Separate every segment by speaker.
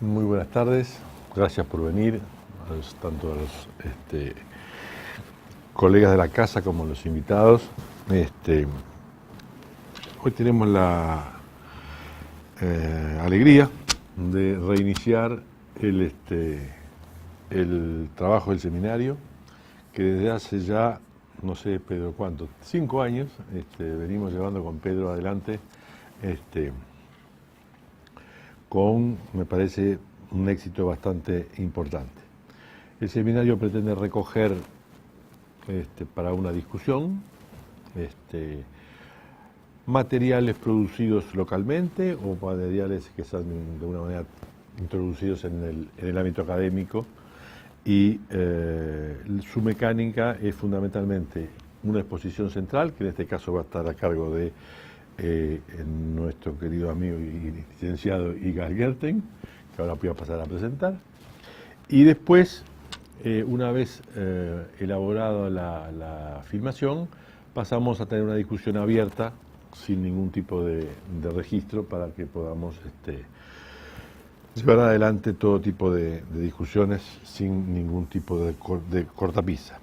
Speaker 1: Muy buenas tardes, gracias por venir, tanto a los colegas de la casa como a los invitados. Hoy tenemos la alegría de reiniciar el trabajo del seminario, que desde hace ya, no sé, Pedro, ¿cuánto? 5 años venimos llevando con Pedro adelante, con, me parece, un éxito bastante importante. El seminario pretende recoger para una discusión materiales producidos localmente o materiales que están de alguna manera introducidos en el ámbito académico, y su mecánica es fundamentalmente una exposición central, que en este caso va a estar a cargo de nuestro querido amigo y licenciado Igal Gerten, que ahora voy a pasar a presentar, y después, una vez elaborada la filmación, pasamos a tener una discusión abierta sin ningún tipo de registro para que podamos llevar adelante todo tipo de discusiones sin ningún tipo de cortapisa.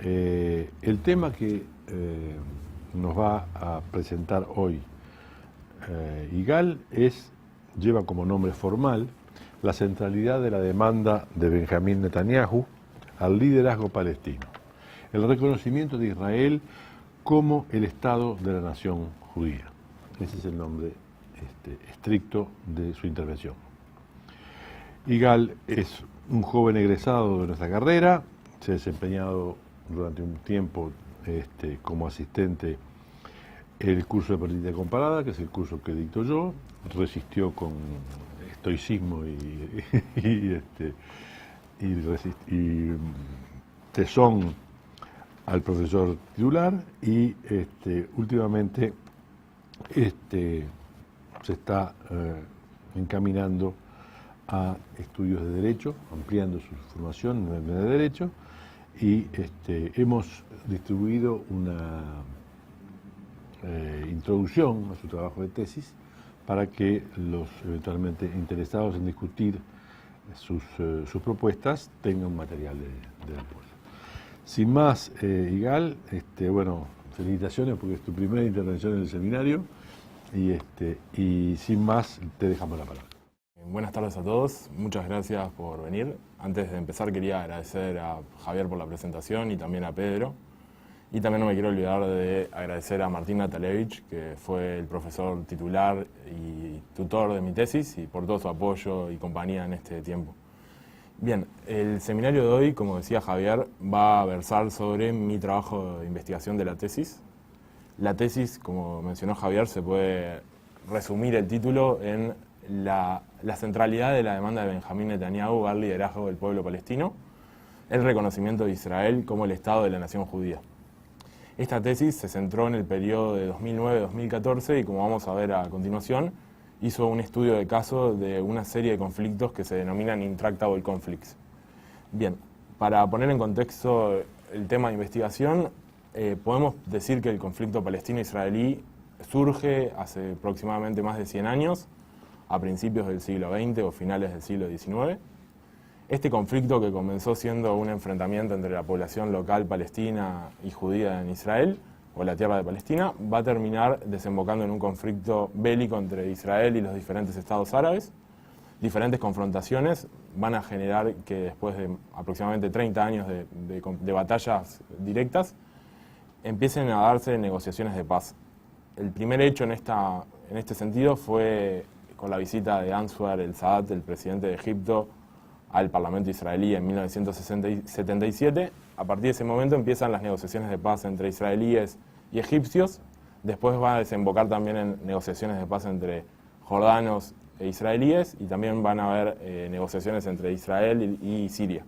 Speaker 1: El tema que nos va a presentar hoy Igal lleva como nombre formal la centralidad de la demanda de Benjamín Netanyahu al liderazgo palestino, el reconocimiento de Israel como el Estado de la nación judía. Ese es el nombre estricto de su intervención. Igal es un joven egresado de nuestra carrera, se ha desempeñado durante un tiempo como asistente en el curso de política comparada, que es el curso que dicto yo, resistió con estoicismo y tesón al profesor titular, y últimamente se está encaminando a estudios de Derecho, ampliando su formación en el Derecho, y hemos distribuido una introducción a su trabajo de tesis para que los eventualmente interesados en discutir sus propuestas tengan material de apoyo. Sin más, Igal, bueno, felicitaciones porque es tu primera intervención en el seminario, y sin más te dejamos la palabra.
Speaker 2: Buenas tardes a todos, muchas gracias por venir. Antes de empezar quería agradecer a Javier por la presentación y también a Pedro. Y también no me quiero olvidar de agradecer a Martín Natalevich, que fue el profesor titular y tutor de mi tesis, y por todo su apoyo y compañía en este tiempo. Bien, el seminario de hoy, como decía Javier, va a versar sobre mi trabajo de investigación de la tesis. La tesis, como mencionó Javier, se puede resumir el título en la centralidad de la demanda de Benjamín Netanyahu al liderazgo del pueblo palestino, el reconocimiento de Israel como el Estado de la nación judía. Esta tesis se centró en el periodo de 2009-2014 y, como vamos a ver a continuación, hizo un estudio de caso de una serie de conflictos que se denominan Intractable Conflicts. Bien, para poner en contexto el tema de investigación, podemos decir que el conflicto palestino-israelí surge hace aproximadamente más de 100 años, a principios del siglo XX o finales del siglo XIX. Este conflicto, que comenzó siendo un enfrentamiento entre la población local palestina y judía en Israel, o la tierra de Palestina, va a terminar desembocando en un conflicto bélico entre Israel y los diferentes estados árabes. Diferentes confrontaciones van a generar que después de aproximadamente 30 años de batallas directas, empiecen a darse negociaciones de paz. El primer hecho en este sentido fue con la visita de Anwar el-Sadat, el presidente de Egipto, al Parlamento israelí en 1977. A partir de ese momento empiezan las negociaciones de paz entre israelíes y egipcios. Después va a desembocar también en negociaciones de paz entre jordanos e israelíes, y también van a haber negociaciones entre Israel y Siria.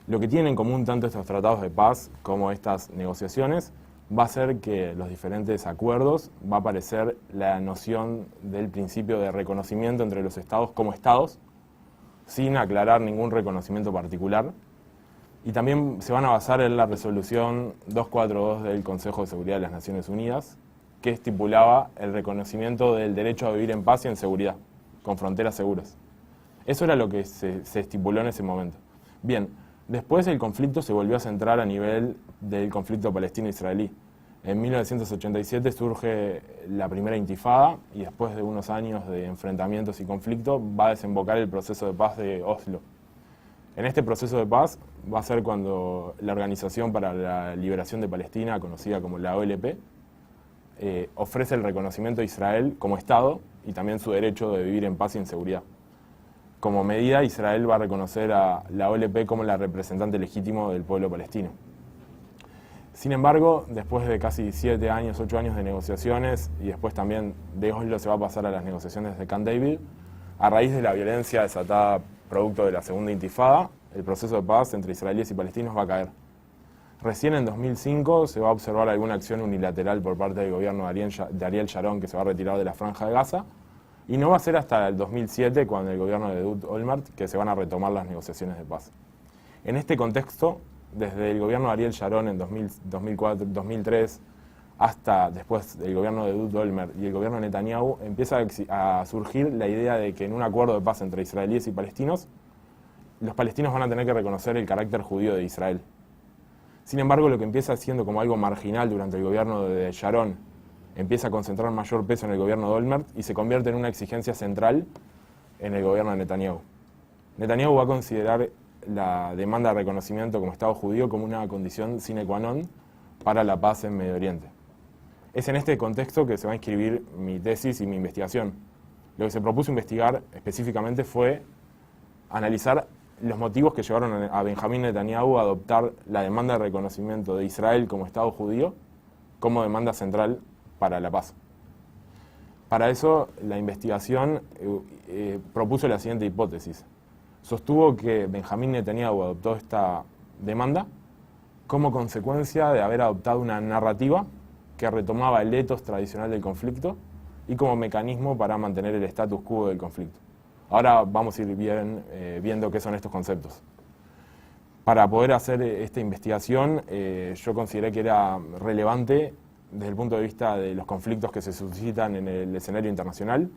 Speaker 2: Lo que tienen en común tanto estos tratados de paz como estas negociaciones va a ser que los diferentes acuerdos va a aparecer la noción del principio de reconocimiento entre los estados como estados, sin aclarar ningún reconocimiento particular, y también se van a basar en la resolución 242 del Consejo de Seguridad de las Naciones Unidas, que estipulaba el reconocimiento del derecho a vivir en paz y en seguridad, con fronteras seguras. Eso era lo que se estipuló en ese momento. Bien, después el conflicto se volvió a centrar a nivel del conflicto palestino-israelí. En 1987 surge la primera intifada y después de unos años de enfrentamientos y conflictos va a desembocar el proceso de paz de Oslo. En este proceso de paz va a ser cuando la Organización para la Liberación de Palestina, conocida como la OLP, ofrece el reconocimiento a Israel como Estado y también su derecho de vivir en paz y en seguridad. Como medida, Israel va a reconocer a la OLP como la representante legítimo del pueblo palestino. Sin embargo, después de casi 7 años, 8 años de negociaciones y después también de Oslo se va a pasar a las negociaciones de Camp David, a raíz de la violencia desatada producto de la segunda intifada, el proceso de paz entre israelíes y palestinos va a caer. Recién en 2005 se va a observar alguna acción unilateral por parte del gobierno de Ariel Sharon, que se va a retirar de la Franja de Gaza, y no va a ser hasta el 2007, cuando el gobierno de Ehud Olmert, que se van a retomar las negociaciones de paz. En este contexto, desde el gobierno de Ariel Sharon en 2004, 2003, hasta después del gobierno de Ehud Olmert y el gobierno de Netanyahu, empieza a surgir la idea de que en un acuerdo de paz entre israelíes y palestinos, los palestinos van a tener que reconocer el carácter judío de Israel. Sin embargo, lo que empieza siendo como algo marginal durante el gobierno de Sharon, empieza a concentrar mayor peso en el gobierno de Olmert y se convierte en una exigencia central en el gobierno de Netanyahu. Netanyahu va a considerar la demanda de reconocimiento como Estado judío como una condición sine qua non para la paz en Medio Oriente. Es en este contexto que se va a inscribir mi tesis y mi investigación. Lo que se propuso investigar específicamente fue analizar los motivos que llevaron a Benjamín Netanyahu a adoptar la demanda de reconocimiento de Israel como Estado judío como demanda central para la paz. Para eso, la investigación propuso la siguiente hipótesis. Sostuvo que Benjamín Netanyahu adoptó esta demanda como consecuencia de haber adoptado una narrativa que retomaba el ethos tradicional del conflicto y como mecanismo para mantener el status quo del conflicto. Ahora vamos a ir viendo qué son estos conceptos. Para poder hacer esta investigación, yo consideré que era relevante desde el punto de vista de los conflictos que se suscitan en el escenario internacional,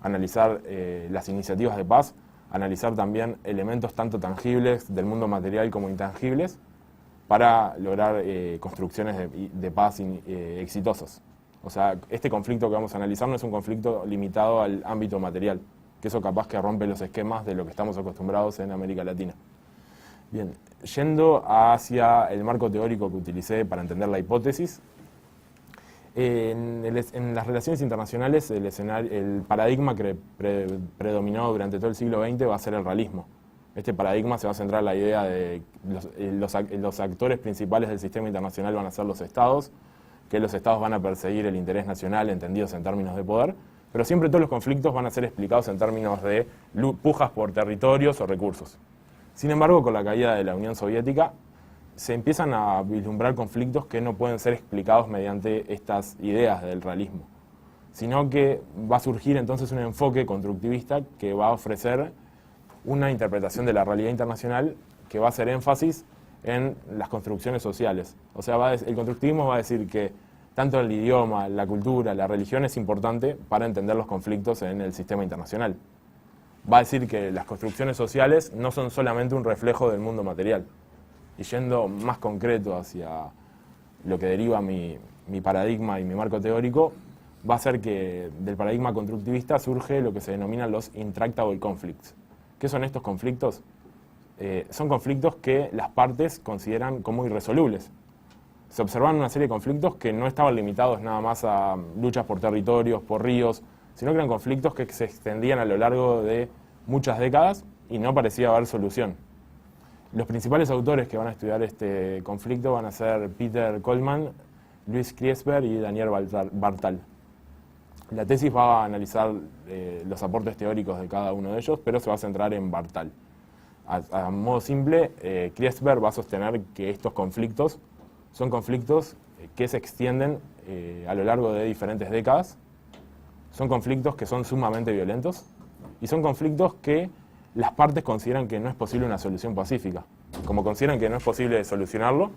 Speaker 2: analizar las iniciativas de paz, analizar también elementos tanto tangibles del mundo material como intangibles para lograr construcciones de paz exitosas. O sea, este conflicto que vamos a analizar no es un conflicto limitado al ámbito material, que eso capaz que rompe los esquemas de lo que estamos acostumbrados en América Latina. Bien, yendo hacia el marco teórico que utilicé para entender la hipótesis, en las relaciones internacionales el paradigma que predominó durante todo el siglo XX va a ser el realismo. Este paradigma se va a centrar en la idea de los actores principales del sistema internacional van a ser los estados, que los estados van a perseguir el interés nacional entendidos en términos de poder, pero siempre todos los conflictos van a ser explicados en términos de pujas por territorios o recursos. Sin embargo, con la caída de la Unión Soviética, se empiezan a vislumbrar conflictos que no pueden ser explicados mediante estas ideas del realismo, sino que va a surgir entonces un enfoque constructivista que va a ofrecer una interpretación de la realidad internacional que va a hacer énfasis en las construcciones sociales. O sea, el constructivismo va a decir que tanto el idioma, la cultura, la religión es importante para entender los conflictos en el sistema internacional. Va a decir que las construcciones sociales no son solamente un reflejo del mundo material. Y yendo más concreto hacia lo que deriva mi paradigma y mi marco teórico, va a ser que del paradigma constructivista surge lo que se denominan los intractable conflicts. ¿Qué son estos conflictos? Son conflictos que las partes consideran como irresolubles. Se observan una serie de conflictos que no estaban limitados nada más a luchas por territorios, por ríos, sino que eran conflictos que se extendían a lo largo de muchas décadas y no parecía haber solución. Los principales autores que van a estudiar este conflicto van a ser Peter Kollmann, Luis Kriesper y Daniel Bartal. La tesis va a analizar los aportes teóricos de cada uno de ellos, pero se va a centrar en Bartal. A modo simple, Kriesper va a sostener que estos conflictos son conflictos que se extienden a lo largo de diferentes décadas, son conflictos que son sumamente violentos y son conflictos que las partes consideran que no es posible una solución pacífica. Como consideran que no es posible solucionarlo,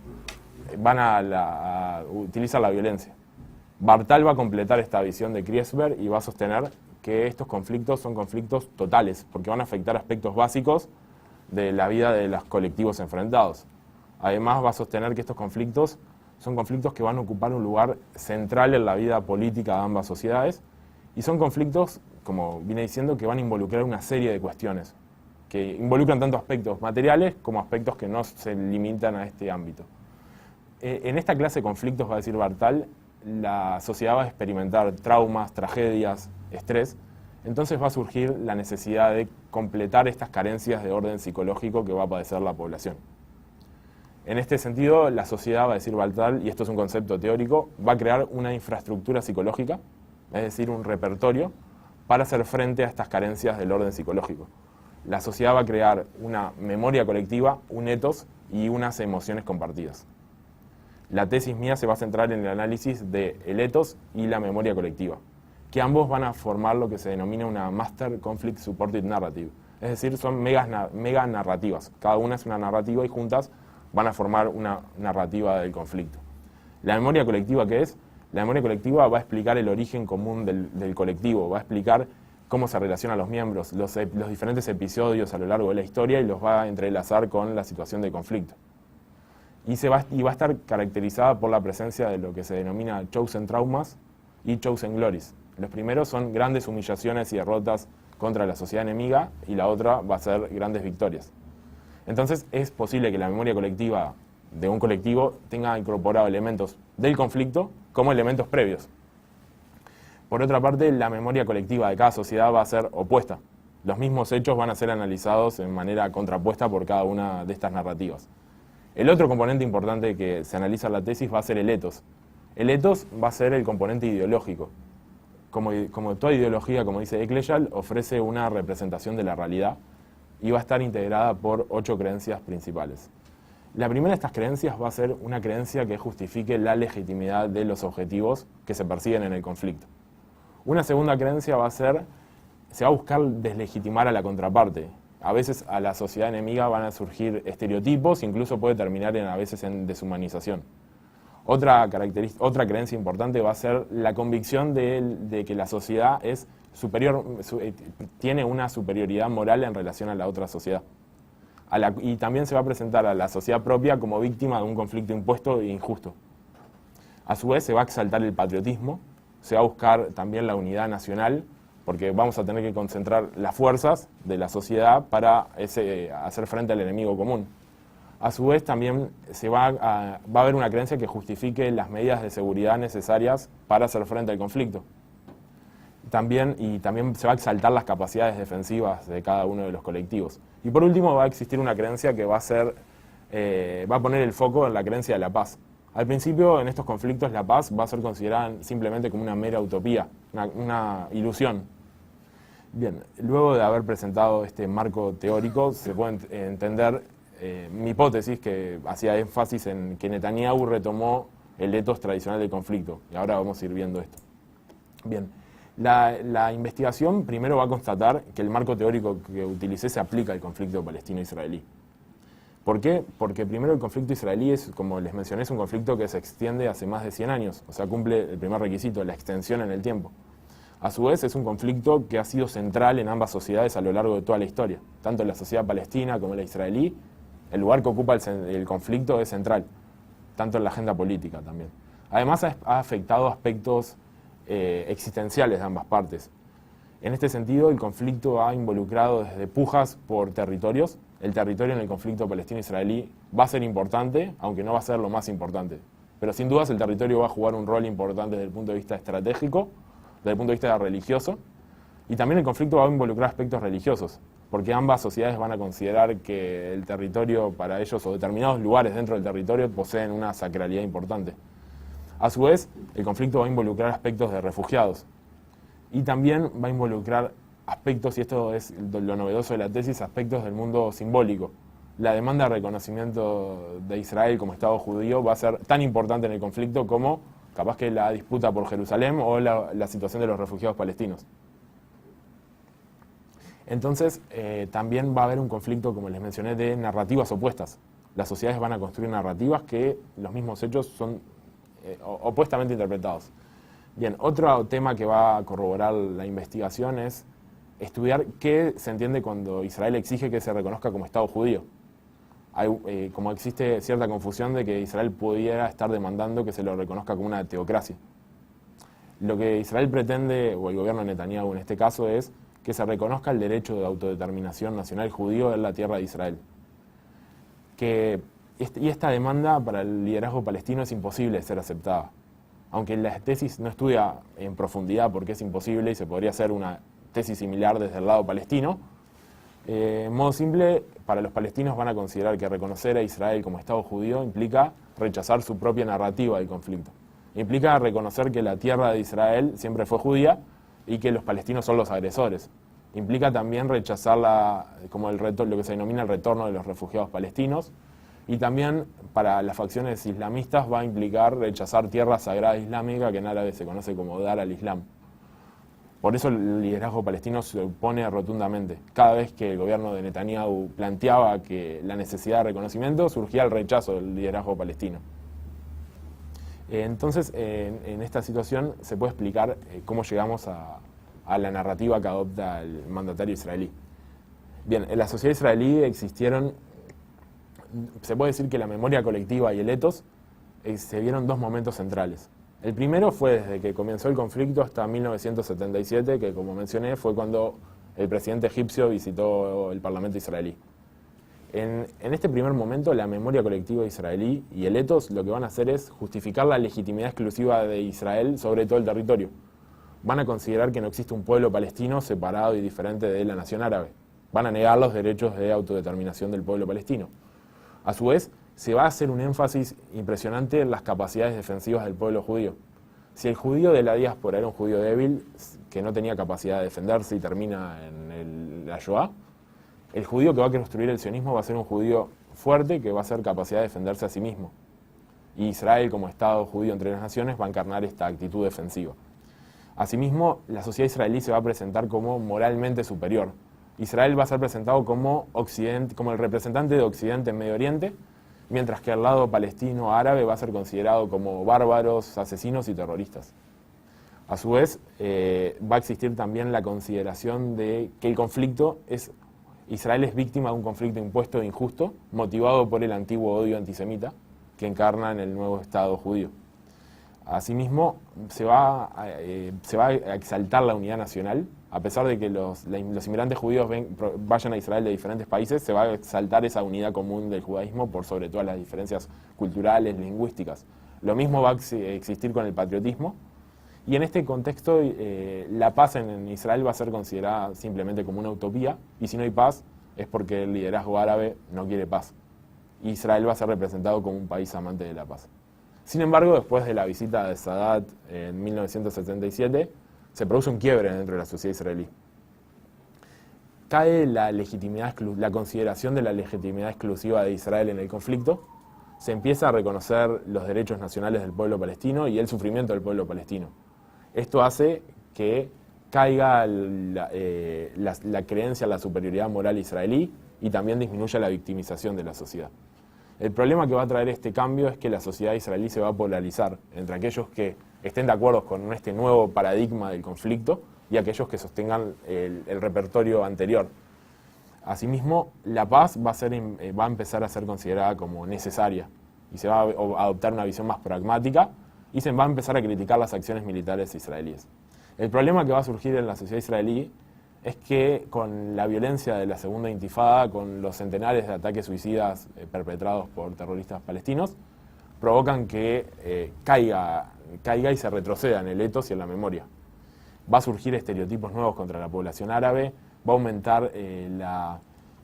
Speaker 2: van a utilizar la violencia. Bartal va a completar esta visión de Kriesberg y va a sostener que estos conflictos son conflictos totales, porque van a afectar aspectos básicos de la vida de los colectivos enfrentados. Además, va a sostener que estos conflictos son conflictos que van a ocupar un lugar central en la vida política de ambas sociedades y son conflictos, como viene diciendo, que van a involucrar una serie de cuestiones, que involucran tanto aspectos materiales como aspectos que no se limitan a este ámbito. En esta clase de conflictos, va a decir Bartal, la sociedad va a experimentar traumas, tragedias, estrés, entonces va a surgir la necesidad de completar estas carencias de orden psicológico que va a padecer la población. En este sentido, la sociedad, va a decir Bartal, y esto es un concepto teórico, va a crear una infraestructura psicológica, es decir, un repertorio, para hacer frente a estas carencias del orden psicológico. La sociedad va a crear una memoria colectiva, un ethos y unas emociones compartidas. La tesis mía se va a centrar en el análisis del ethos y la memoria colectiva, que ambos van a formar lo que se denomina una Master Conflict Supported Narrative. Es decir, son mega narrativas. Cada una es una narrativa y juntas van a formar una narrativa del conflicto. ¿La memoria colectiva qué es? La memoria colectiva va a explicar el origen común del colectivo, va a explicar cómo se relacionan los miembros, los diferentes episodios a lo largo de la historia y los va a entrelazar con la situación de conflicto. Y va a estar caracterizada por la presencia de lo que se denomina chosen traumas y chosen glories. Los primeros son grandes humillaciones y derrotas contra la sociedad enemiga y la otra va a ser grandes victorias. Entonces es posible que la memoria colectiva de un colectivo tenga incorporado elementos del conflicto como elementos previos. Por otra parte, la memoria colectiva de cada sociedad va a ser opuesta. Los mismos hechos van a ser analizados en manera contrapuesta por cada una de estas narrativas. El otro componente importante que se analiza en la tesis va a ser el ethos. El ethos va a ser el componente ideológico. Como toda ideología, como dice Eccleshall, ofrece una representación de la realidad y va a estar integrada por 8 creencias principales. La primera de estas creencias va a ser una creencia que justifique la legitimidad de los objetivos que se persiguen en el conflicto. Una segunda creencia va a ser, se va a buscar deslegitimar a la contraparte. A veces a la sociedad enemiga van a surgir estereotipos, incluso puede terminar a veces en deshumanización. Otra creencia importante va a ser la convicción de que la sociedad es superior, tiene una superioridad moral en relación a la otra sociedad. Y también se va a presentar a la sociedad propia como víctima de un conflicto impuesto e injusto. A su vez se va a exaltar el patriotismo, se va a buscar también la unidad nacional, porque vamos a tener que concentrar las fuerzas de la sociedad para hacer frente al enemigo común. A su vez también va a haber una creencia que justifique las medidas de seguridad necesarias para hacer frente al conflicto. También se va a exaltar las capacidades defensivas de cada uno de los colectivos. Y por último va a existir una creencia que va a poner el foco en la creencia de la paz. Al principio, en estos conflictos, la paz va a ser considerada simplemente como una mera utopía, una ilusión. Bien, luego de haber presentado este marco teórico, se puede entender mi hipótesis que hacía énfasis en que Netanyahu retomó el ethos tradicional del conflicto. Y ahora vamos a ir viendo esto. Bien, la investigación primero va a constatar que el marco teórico que utilicé se aplica al conflicto palestino-israelí. ¿Por qué? Porque primero el conflicto israelí es, como les mencioné, es un conflicto que se extiende hace más de 100 años, o sea, cumple el primer requisito, la extensión en el tiempo. A su vez, es un conflicto que ha sido central en ambas sociedades a lo largo de toda la historia, tanto en la sociedad palestina como en la israelí. El lugar que ocupa el conflicto es central, tanto en la agenda política también. Además, ha afectado aspectos existenciales de ambas partes. En este sentido, el conflicto ha involucrado desde pujas por territorios. El territorio en el conflicto palestino-israelí va a ser importante, aunque no va a ser lo más importante. Pero sin dudas el territorio va a jugar un rol importante desde el punto de vista estratégico, desde el punto de vista religioso, y también el conflicto va a involucrar aspectos religiosos, porque ambas sociedades van a considerar que el territorio para ellos, o determinados lugares dentro del territorio, poseen una sacralidad importante. A su vez, el conflicto va a involucrar aspectos de refugiados, y también va a involucrar aspectos, y esto es lo novedoso de la tesis, aspectos del mundo simbólico. La demanda de reconocimiento de Israel como Estado judío va a ser tan importante en el conflicto como capaz que la disputa por Jerusalén o la situación de los refugiados palestinos. Entonces, también va a haber un conflicto, como les mencioné, de narrativas opuestas. Las sociedades van a construir narrativas que los mismos hechos son opuestamente interpretados. Bien, otro tema que va a corroborar la investigación es estudiar qué se entiende cuando Israel exige que se reconozca como Estado judío. Como existe cierta confusión de que Israel pudiera estar demandando que se lo reconozca como una teocracia. Lo que Israel pretende, o el gobierno de Netanyahu en este caso, es que se reconozca el derecho de autodeterminación nacional judío en la tierra de Israel. Y esta demanda para el liderazgo palestino es imposible de ser aceptada. Aunque la tesis no estudia en profundidad por qué es imposible y se podría hacer una tesis similar desde el lado palestino, en modo simple, para los palestinos van a considerar que reconocer a Israel como Estado judío implica rechazar su propia narrativa del conflicto. Implica reconocer que la tierra de Israel siempre fue judía y que los palestinos son los agresores. Implica también rechazar lo que se denomina el retorno de los refugiados palestinos, y también para las facciones islamistas va a implicar rechazar tierra sagrada islámica, que en árabe se conoce como Dar al-Islam. Por eso el liderazgo palestino se opone rotundamente. Cada vez que el gobierno de Netanyahu planteaba que la necesidad de reconocimiento, surgía el rechazo del liderazgo palestino. Entonces, en esta situación se puede explicar cómo llegamos a la narrativa que adopta el mandatario israelí. Bien, en la sociedad israelí se puede decir que la memoria colectiva y el etos se vieron dos momentos centrales. El primero fue desde que comenzó el conflicto hasta 1977, que como mencioné fue cuando el presidente egipcio visitó el parlamento israelí. En este primer momento, la memoria colectiva israelí y el etos lo que van a hacer es justificar la legitimidad exclusiva de Israel sobre todo el territorio. Van a considerar que no existe un pueblo palestino separado y diferente de la nación árabe. Van a negar los derechos de autodeterminación del pueblo palestino. A su vez, se va a hacer un énfasis impresionante en las capacidades defensivas del pueblo judío. Si el judío de la diáspora era un judío débil, que no tenía capacidad de defenderse y termina en la Shoah, el judío que va a construir el sionismo va a ser un judío fuerte que va a ser capacidad de defenderse a sí mismo. Y Israel, como Estado judío entre las naciones, va a encarnar esta actitud defensiva. Asimismo, la sociedad israelí se va a presentar como moralmente superior. Israel va a ser presentado como el representante de Occidente en Medio Oriente, mientras que el lado palestino árabe va a ser considerado como bárbaros, asesinos y terroristas. A su vez, va a existir también la consideración de que Israel es víctima de un conflicto impuesto e injusto, motivado por el antiguo odio antisemita que encarna en el nuevo Estado judío. Asimismo, se va a exaltar la unidad nacional. A pesar de que los inmigrantes judíos vayan a Israel de diferentes países, se va a exaltar esa unidad común del judaísmo por sobre todas las diferencias culturales, lingüísticas. Lo mismo va a existir con el patriotismo. Y en este contexto, la paz en Israel va a ser considerada simplemente como una utopía, y si no hay paz es porque el liderazgo árabe no quiere paz. Israel va a ser representado como un país amante de la paz. Sin embargo, después de la visita de Sadat en 1977, se produce un quiebre dentro de la sociedad israelí. Cae la consideración de la legitimidad exclusiva de Israel en el conflicto, se empieza a reconocer los derechos nacionales del pueblo palestino y el sufrimiento del pueblo palestino. Esto hace que caiga la creencia en la superioridad moral israelí y también disminuya la victimización de la sociedad. El problema que va a traer este cambio es que la sociedad israelí se va a polarizar entre aquellos que estén de acuerdo con este nuevo paradigma del conflicto y aquellos que sostengan el repertorio anterior. Asimismo, la paz va a empezar a ser considerada como necesaria y se va a adoptar una visión más pragmática y se va a empezar a criticar las acciones militares israelíes. El problema que va a surgir en la sociedad israelí es que con la violencia de la segunda intifada, con los centenares de ataques suicidas perpetrados por terroristas palestinos, provocan que caiga y se retroceda en el etos y en la memoria. Va a surgir estereotipos nuevos contra la población árabe, va a aumentar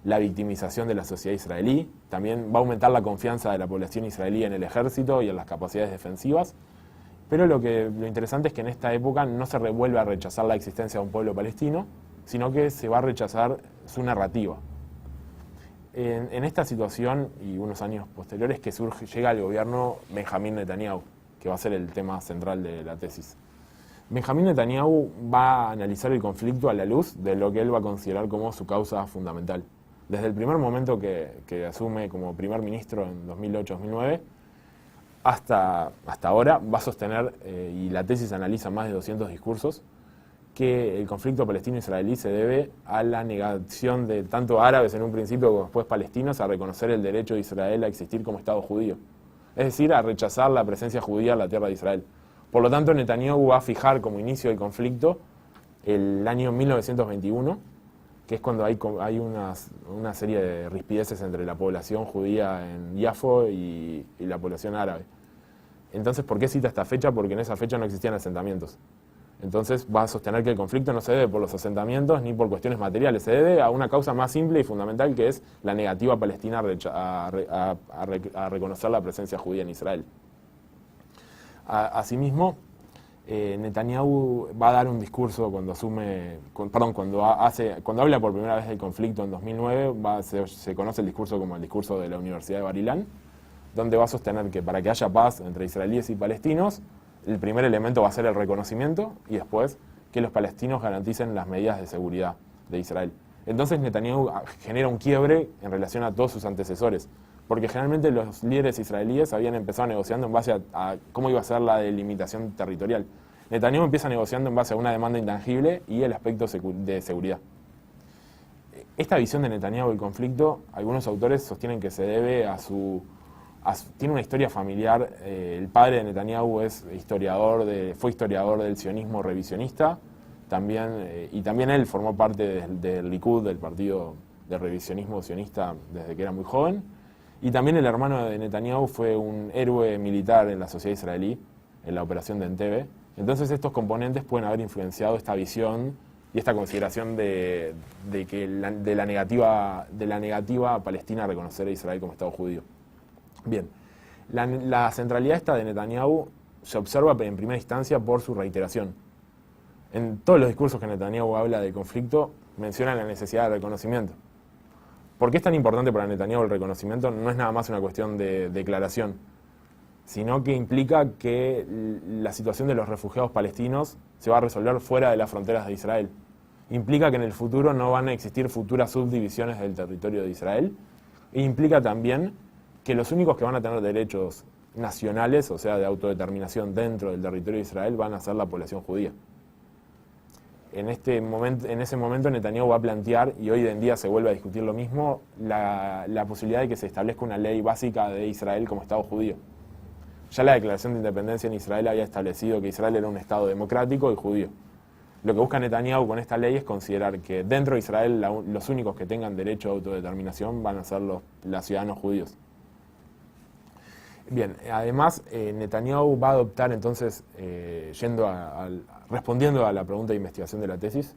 Speaker 2: la victimización de la sociedad israelí, también va a aumentar la confianza de la población israelí en el ejército y en las capacidades defensivas, pero lo interesante es que en esta época no se vuelve a rechazar la existencia de un pueblo palestino, sino que se va a rechazar su narrativa. En esta situación y unos años posteriores que llega el gobierno Benjamín Netanyahu, que va a ser el tema central de la tesis. Benjamín Netanyahu va a analizar el conflicto a la luz de lo que él va a considerar como su causa fundamental. Desde el primer momento que asume como primer ministro en 2008-2009, hasta ahora va a sostener, y la tesis analiza más de 200 discursos, que el conflicto palestino-israelí se debe a la negación de tanto árabes en un principio como después palestinos a reconocer el derecho de Israel a existir como Estado judío. Es decir, a rechazar la presencia judía en la tierra de Israel. Por lo tanto, Netanyahu va a fijar como inicio del conflicto el año 1921, que es cuando hay una serie de rispideces entre la población judía en Yafo y la población árabe. Entonces, ¿por qué cita esta fecha? Porque en esa fecha no existían asentamientos. Entonces va a sostener que el conflicto no se debe por los asentamientos ni por cuestiones materiales, se debe a una causa más simple y fundamental, que es la negativa palestina a reconocer la presencia judía en Israel. Asimismo, Netanyahu va a dar un discurso cuando habla por primera vez del conflicto en 2009, se conoce el discurso como el discurso de la Universidad de Bar Ilan, donde va a sostener que para que haya paz entre israelíes y palestinos, el primer elemento va a ser el reconocimiento y después que los palestinos garanticen las medidas de seguridad de Israel. Entonces Netanyahu genera un quiebre en relación a todos sus antecesores, porque generalmente los líderes israelíes habían empezado negociando en base a cómo iba a ser la delimitación territorial. Netanyahu empieza negociando en base a una demanda intangible y el aspecto de seguridad. Esta visión de Netanyahu del conflicto, algunos autores sostienen que se debe tiene una historia familiar. El padre de Netanyahu fue historiador del sionismo revisionista, y también él formó parte del Likud, del partido de revisionismo sionista, desde que era muy joven. Y también el hermano de Netanyahu fue un héroe militar en la sociedad israelí, en la operación de Entebbe. Entonces estos componentes pueden haber influenciado esta visión y esta consideración de la negativa palestina a reconocer a Israel como Estado judío. Bien, la centralidad esta de Netanyahu se observa en primera instancia por su reiteración. En todos los discursos que Netanyahu habla del conflicto menciona la necesidad de reconocimiento. ¿Por qué es tan importante para Netanyahu el reconocimiento? No es nada más una cuestión de declaración, sino que implica que la situación de los refugiados palestinos se va a resolver fuera de las fronteras de Israel. Implica que en el futuro no van a existir futuras subdivisiones del territorio de Israel, e implica también que los únicos que van a tener derechos nacionales, o sea, de autodeterminación dentro del territorio de Israel, van a ser la población judía. En ese momento Netanyahu va a plantear, y hoy en día se vuelve a discutir lo mismo, la posibilidad de que se establezca una ley básica de Israel como Estado judío. Ya la Declaración de Independencia en Israel había establecido que Israel era un Estado democrático y judío. Lo que busca Netanyahu con esta ley es considerar que dentro de Israel los únicos que tengan derecho a autodeterminación van a ser los ciudadanos judíos. Bien, además Netanyahu va a adoptar entonces, respondiendo a la pregunta de investigación de la tesis,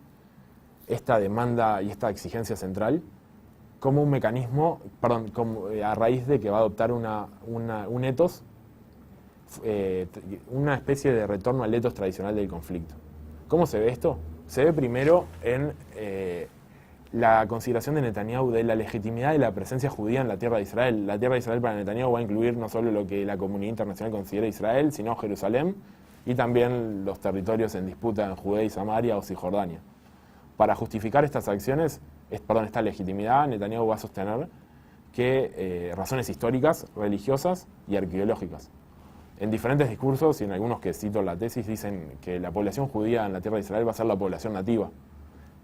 Speaker 2: esta demanda y esta exigencia central como un mecanismo, a raíz de que va a adoptar un etos, una especie de retorno al etos tradicional del conflicto. ¿Cómo se ve esto? Se ve primero en la consideración de Netanyahu de la legitimidad de la presencia judía en la tierra de Israel. La tierra de Israel para Netanyahu va a incluir no solo lo que la comunidad internacional considera Israel, sino Jerusalén y también los territorios en disputa en Judea y Samaria o Cisjordania. Para justificar estas acciones, esta legitimidad, Netanyahu va a sostener que razones históricas, religiosas y arqueológicas. En diferentes discursos y en algunos que cito en la tesis dicen que la población judía en la tierra de Israel va a ser la población nativa.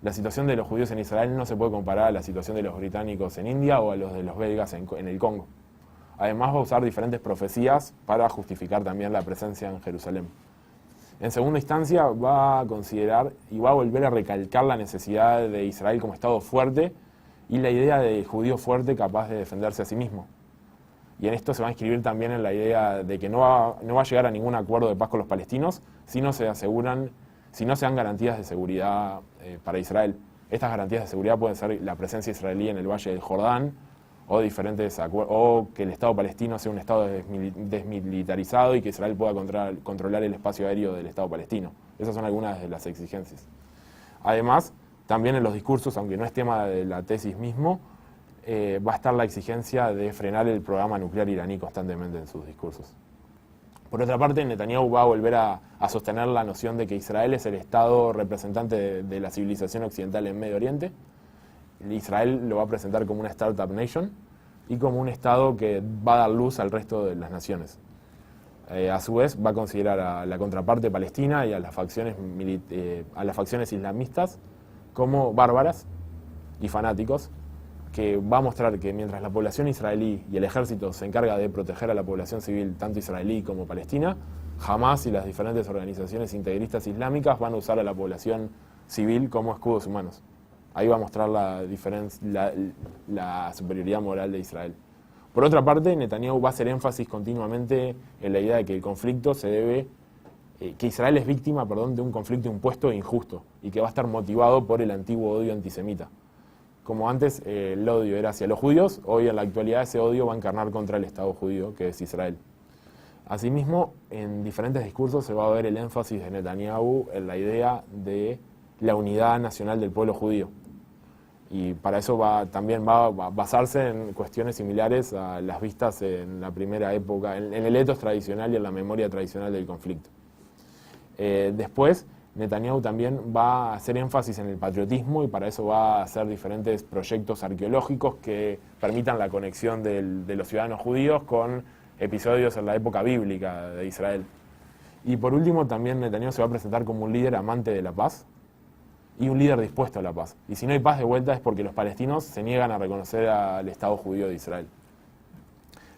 Speaker 2: La situación de los judíos en Israel no se puede comparar a la situación de los británicos en India o a los de los belgas en el Congo. Además va a usar diferentes profecías para justificar también la presencia en Jerusalén. En segunda instancia va a considerar y va a volver a recalcar la necesidad de Israel como Estado fuerte y la idea de judío fuerte capaz de defenderse a sí mismo. Y en esto se va a inscribir también en la idea de que no va a llegar a ningún acuerdo de paz con los palestinos si no se dan garantías de seguridad para Israel. Estas garantías de seguridad pueden ser la presencia israelí en el Valle del Jordán o que el Estado palestino sea un Estado desmilitarizado y que Israel pueda controlar el espacio aéreo del Estado palestino. Esas son algunas de las exigencias. Además, también en los discursos, aunque no es tema de la tesis mismo, va a estar la exigencia de frenar el programa nuclear iraní constantemente en sus discursos. Por otra parte, Netanyahu va a volver a sostener la noción de que Israel es el Estado representante de la civilización occidental en Medio Oriente. Israel lo va a presentar como una startup nation y como un Estado que va a dar luz al resto de las naciones. A su vez, va a considerar a la contraparte palestina y a las facciones islamistas como bárbaras y fanáticos, que va a mostrar que mientras la población israelí y el ejército se encarga de proteger a la población civil, tanto israelí como palestina, Hamás y las diferentes organizaciones integristas islámicas van a usar a la población civil como escudos humanos. Ahí va a mostrar la superioridad moral de Israel. Por otra parte, Netanyahu va a hacer énfasis continuamente en la idea de que el conflicto se debe, que Israel es víctima, de un conflicto impuesto e injusto y que va a estar motivado por el antiguo odio antisemita. Como antes el odio era hacia los judíos, hoy en la actualidad ese odio va a encarnar contra el Estado judío, que es Israel. Asimismo, en diferentes discursos se va a ver el énfasis de Netanyahu en la idea de la unidad nacional del pueblo judío. Y para eso también va a basarse en cuestiones similares a las vistas en la primera época, en el etos tradicional y en la memoria tradicional del conflicto. Después, Netanyahu también va a hacer énfasis en el patriotismo y para eso va a hacer diferentes proyectos arqueológicos que permitan la conexión de los ciudadanos judíos con episodios en la época bíblica de Israel. Y por último, también Netanyahu se va a presentar como un líder amante de la paz y un líder dispuesto a la paz. Y si no hay paz de vuelta es porque los palestinos se niegan a reconocer al Estado judío de Israel.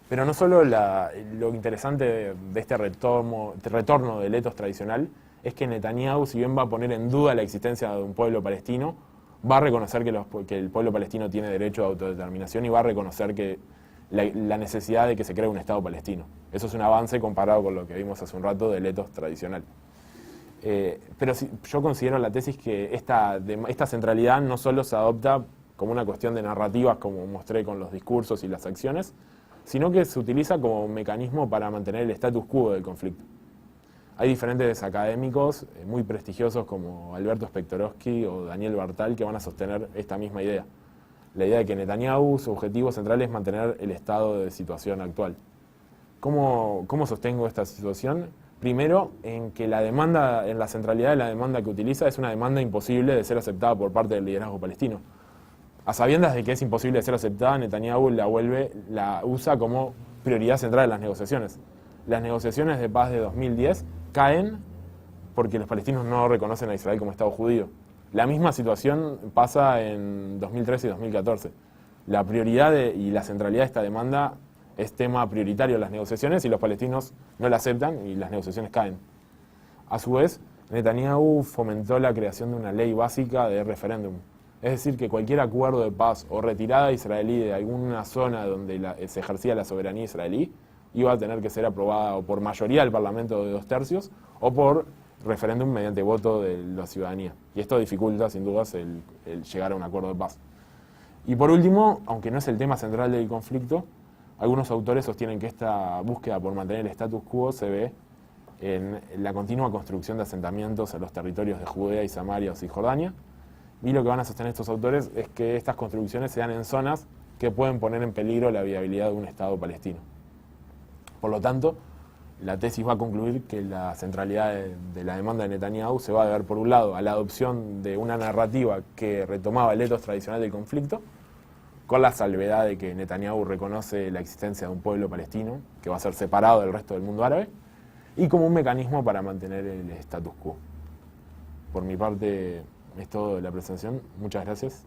Speaker 2: Pero no solo lo interesante de este retorno del etos tradicional es que Netanyahu, si bien va a poner en duda la existencia de un pueblo palestino, va a reconocer que el pueblo palestino tiene derecho a autodeterminación y va a reconocer que la necesidad de que se cree un Estado palestino. Eso es un avance comparado con lo que vimos hace un rato del etos tradicional. Pero yo considero la tesis que esta centralidad no solo se adopta como una cuestión de narrativas, como mostré con los discursos y las acciones, sino que se utiliza como un mecanismo para mantener el status quo del conflicto. Hay diferentes académicos muy prestigiosos como Alberto Spektorowski o Daniel Bartal que van a sostener esta misma idea. La idea de que Netanyahu, su objetivo central es mantener el estado de situación actual. ¿Cómo sostengo esta situación? Primero, en que en la centralidad de la demanda que utiliza es una demanda imposible de ser aceptada por parte del liderazgo palestino. A sabiendas de que es imposible de ser aceptada, Netanyahu la usa como prioridad central en las negociaciones. Las negociaciones de paz de 2010 caen porque los palestinos no reconocen a Israel como Estado judío. La misma situación pasa en 2013 y 2014. La prioridad y la centralidad de esta demanda es tema prioritario en las negociaciones y los palestinos no la aceptan y las negociaciones caen. A su vez, Netanyahu fomentó la creación de una ley básica de referéndum. Es decir, que cualquier acuerdo de paz o retirada israelí de alguna zona donde se ejercía la soberanía israelí iba a tener que ser aprobada o por mayoría del Parlamento de 2/3 o por referéndum mediante voto de la ciudadanía. Y esto dificulta, sin dudas, el llegar a un acuerdo de paz. Y por último, aunque no es el tema central del conflicto, algunos autores sostienen que esta búsqueda por mantener el status quo se ve en la continua construcción de asentamientos en los territorios de Judea y Samaria o Cisjordania. Y lo que van a sostener estos autores es que estas construcciones se dan en zonas que pueden poner en peligro la viabilidad de un Estado palestino. Por lo tanto, la tesis va a concluir que la centralidad de la demanda de Netanyahu se va a deber, por un lado, a la adopción de una narrativa que retomaba el etos tradicional del conflicto, con la salvedad de que Netanyahu reconoce la existencia de un pueblo palestino que va a ser separado del resto del mundo árabe, y como un mecanismo para mantener el status quo. Por mi parte, es todo de la presentación. Muchas gracias.